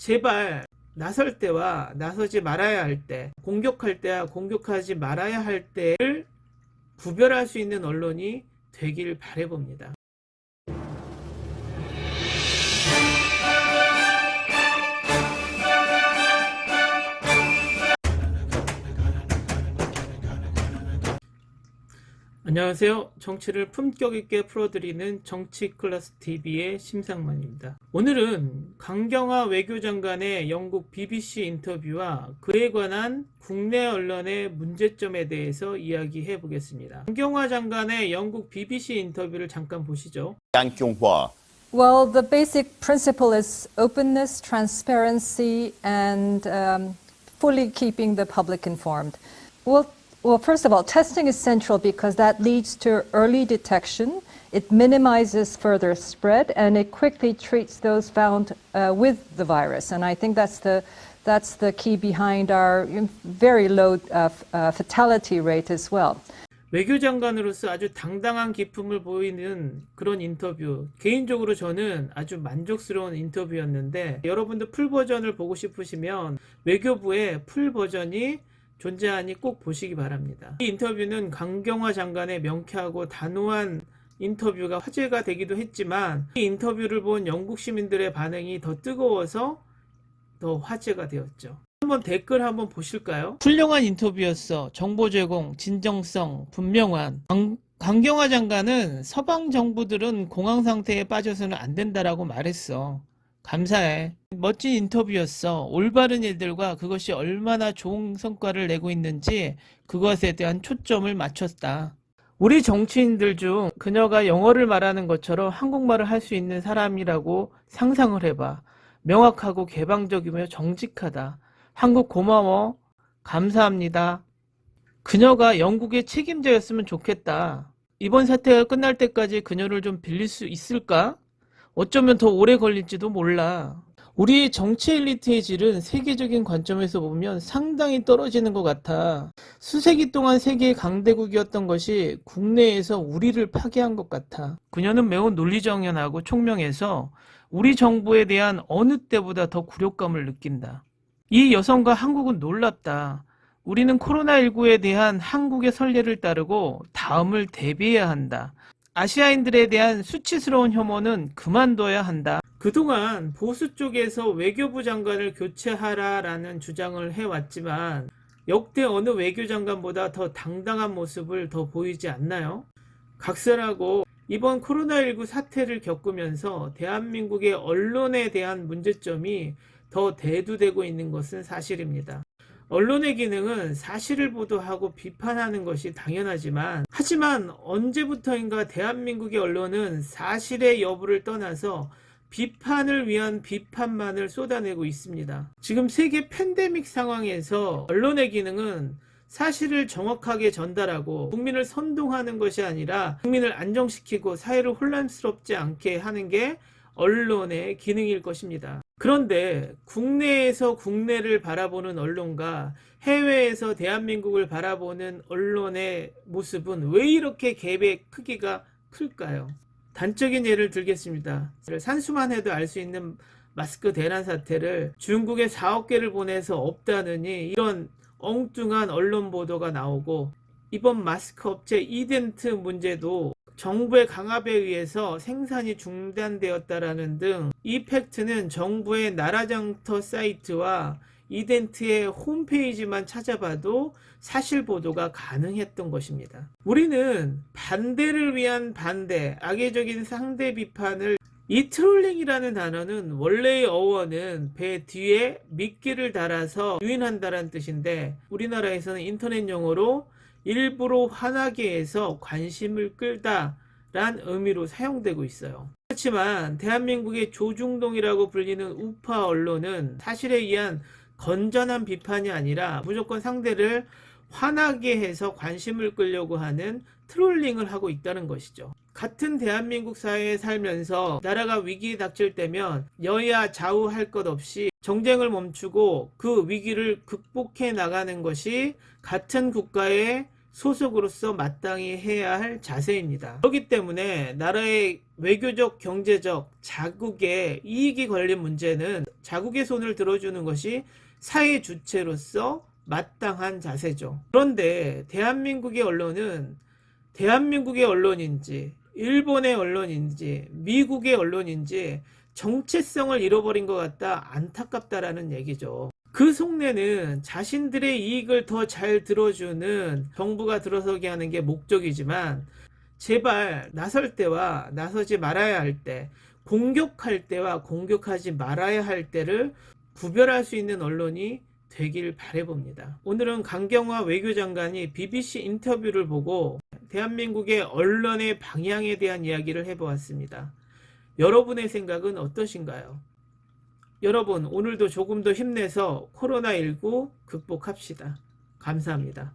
제발 나설 때와 나서지 말아야 할 때, 공격할 때와 공격하지 말아야 할 때를 구별할 수 있는 언론이 되길 바라봅니다. 안녕하세요. 정치를 품격 있게 풀어드리는 정치클래스TV의 심상만입니다. 오늘은 강경화 외교장관의 영국 BBC 인터뷰와 그에 관한 국내 언론의 문제점에 대해서 이야기해 보겠습니다. 강경화 장관의 영국 BBC 인터뷰를 잠깐 보시죠. 강경화. Well, the basic principle is openness, transparency, and fully keeping the public informed. Well, first of all, testing is central because that leads to early detection. It minimizes further spread, and it quickly treats those found with the virus. And I think that's the key behind our very low fatality rate as well. 외교장관으로서 아주 당당한 기품을 보이는 그런 인터뷰, 개인적으로 저는 아주 만족스러운 인터뷰였는데, 여러분도 풀 버전을 보고 싶으시면 외교부의 풀 버전이 존재하니 꼭 보시기 바랍니다. 이 인터뷰는 강경화 장관의 명쾌하고 단호한 인터뷰가 화제가 되기도 했지만, 이 인터뷰를 본 영국 시민들의 반응이 더 뜨거워서 더 화제가 되었죠. 한번 댓글 한번 보실까요? 훌륭한 인터뷰였어. 정보 제공, 진정성, 분명한. 강경화 장관은 서방 정부들은 공황 상태에 빠져서는 안 된다라고 말했어. 감사해. 멋진 인터뷰였어. 올바른 일들과 그것이 얼마나 좋은 성과를 내고 있는지 그것에 대한 초점을 맞췄다. 우리 정치인들 중 그녀가 영어를 말하는 것처럼 한국말을 할 수 있는 사람이라고 상상을 해봐. 명확하고 개방적이며 정직하다. 한국 고마워. 감사합니다. 그녀가 영국의 책임자였으면 좋겠다. 이번 사태가 끝날 때까지 그녀를 좀 빌릴 수 있을까? 어쩌면 더 오래 걸릴지도 몰라. 우리 정치 엘리트의 질은 세계적인 관점에서 보면 상당히 떨어지는 것 같아. 수세기 동안 세계의 강대국이었던 것이 국내에서 우리를 파괴한 것 같아. 그녀는 매우 논리정연하고 총명해서 우리 정부에 대한 어느 때보다 더 굴욕감을 느낀다. 이 여성과 한국은 놀랍다. 우리는 코로나19에 대한 한국의 선례를 따르고 다음을 대비해야 한다. 아시아인들에 대한 수치스러운 혐오는 그만둬야 한다. 그동안 보수 쪽에서 외교부 장관을 교체하라라는 주장을 해왔지만 역대 어느 외교장관보다 더 당당한 모습을 더 보이지 않나요? 각설하고 이번 코로나19 사태를 겪으면서 대한민국의 언론에 대한 문제점이 더 대두되고 있는 것은 사실입니다. 언론의 기능은 사실을 보도하고 비판하는 것이 당연하지만, 하지만 언제부터인가 대한민국의 언론은 사실의 여부를 떠나서 비판을 위한 비판만을 쏟아내고 있습니다. 지금 세계 팬데믹 상황에서 언론의 기능은 사실을 정확하게 전달하고 국민을 선동하는 것이 아니라 국민을 안정시키고 사회를 혼란스럽지 않게 하는 게 언론의 기능일 것입니다. 그런데 국내에서 국내를 바라보는 언론과 해외에서 대한민국을 바라보는 언론의 모습은 왜 이렇게 갭의 크기가 클까요? 단적인 예를 들겠습니다. 산수만 해도 알 수 있는 마스크 대란 사태를 중국에 4억 개를 보내서 없다느니 이런 엉뚱한 언론 보도가 나오고, 이번 마스크 업체 이덴트 문제도 정부의 강압에 의해서 생산이 중단되었다라는 등 이 팩트는 정부의 나라장터 사이트와 이덴트의 홈페이지만 찾아봐도 사실 보도가 가능했던 것입니다. 우리는 반대를 위한 반대, 악의적인 상대 비판을, 이 트롤링이라는 단어는 원래의 어원은 배 뒤에 미끼를 달아서 유인한다는 뜻인데, 우리나라에서는 인터넷 용어로 일부러 화나게 해서 관심을 끌다 란 의미로 사용되고 있어요. 그렇지만 대한민국의 조중동이라고 불리는 우파 언론은 사실에 의한 건전한 비판이 아니라 무조건 상대를 화나게 해서 관심을 끌려고 하는 트롤링을 하고 있다는 것이죠. 같은 대한민국 사회에 살면서 나라가 위기에 닥칠 때면 여야 좌우할 것 없이 정쟁을 멈추고 그 위기를 극복해 나가는 것이 같은 국가의 소속으로서 마땅히 해야 할 자세입니다. 그렇기 때문에 나라의 외교적, 경제적, 자국의 이익이 걸린 문제는 자국의 손을 들어주는 것이 사회 주체로서 마땅한 자세죠. 그런데 대한민국의 언론은 대한민국의 언론인지 일본의 언론인지 미국의 언론인지 정체성을 잃어버린 것 같다, 안타깝다라는 얘기죠. 그 속내는 자신들의 이익을 더 잘 들어주는 정부가 들어서게 하는 게 목적이지만, 제발 나설 때와 나서지 말아야 할 때, 공격할 때와 공격하지 말아야 할 때를 구별할 수 있는 언론이 되길 바라봅니다. 오늘은 강경화 외교장관이 BBC 인터뷰를 보고 대한민국의 언론의 방향에 대한 이야기를 해보았습니다. 여러분의 생각은 어떠신가요? 여러분, 오늘도 조금 더 힘내서 코로나19 극복합시다. 감사합니다.